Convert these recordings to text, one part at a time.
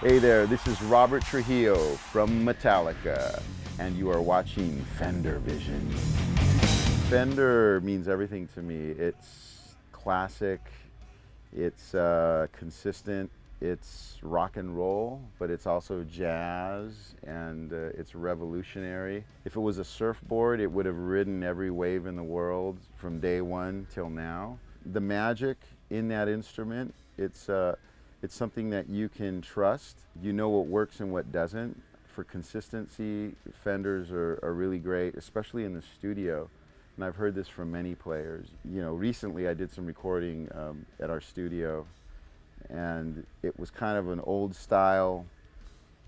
Hey there, this is Robert Trujillo from Metallica, and you are watching Fender Vision. Fender means everything to me. It's classic, it's consistent, it's rock and roll, but it's also jazz, and it's revolutionary. If it was a surfboard, it would have ridden every wave in the world from day one till now. The magic in that instrument, it's something that you can trust. You know what works and what doesn't. For consistency, Fenders are really great, especially in the studio. And I've heard this from many players. You know, recently I did some recording at our studio, and it was kind of an old style,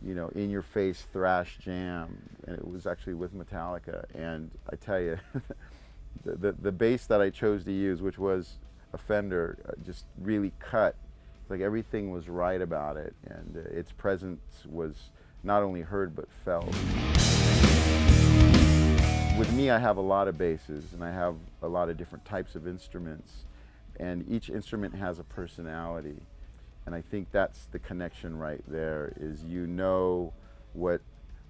you know, in-your-face thrash jam, and it was actually with Metallica. And I tell you, the bass that I chose to use, which was a Fender, just really cut. Like everything was right about it, and its presence was not only heard but felt. With me, I have a lot of basses, and I have a lot of different types of instruments, and each instrument has a personality. And I think that's the connection right there, is you know what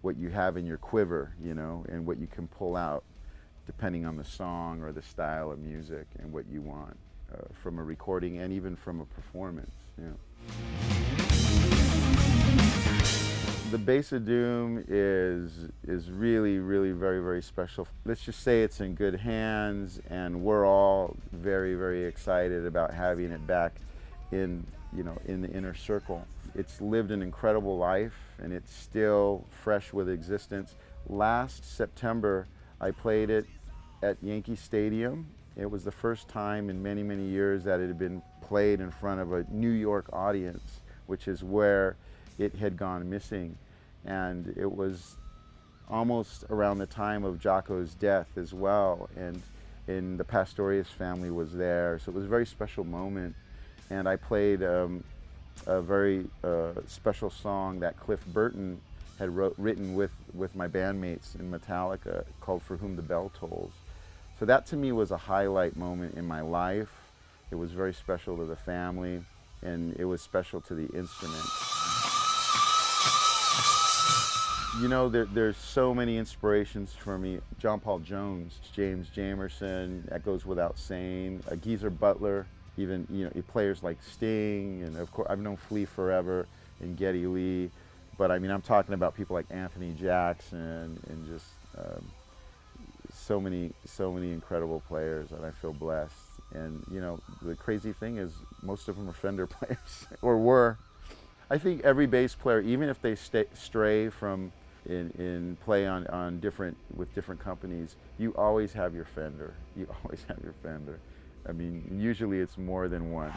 you have in your quiver, you know, and what you can pull out depending on the song or the style of music and what you want from a recording and even from a performance. Yeah. The Bass of Doom is really, really very, very special. Let's just say it's in good hands, and we're all very, very excited about having it back in, you know, in the inner circle. It's lived an incredible life, and it's still fresh with existence. Last September, I played it at Yankee Stadium. It was the first time in many, many years that it had been played in front of a New York audience, which is where it had gone missing. And it was almost around the time of Jaco's death as well, and the Pastorius family was there, so it was a very special moment. And I played a very special song that Cliff Burton had written with my bandmates in Metallica, called For Whom the Bell Tolls. So that to me was a highlight moment in my life. It was very special to the family, and it was special to the instrument. You know, there's so many inspirations for me. John Paul Jones, James Jamerson, that goes without saying. Geezer Butler, even, you know, players like Sting, and of course I've known Flea forever, and Geddy Lee. But I mean, I'm talking about people like Anthony Jackson, and just so many incredible players, and I feel blessed. And you know, the crazy thing is most of them are Fender players, or were. I think every bass player, even if they stray from in play on with different companies, you always have your Fender. You always have your Fender. I mean, usually it's more than one.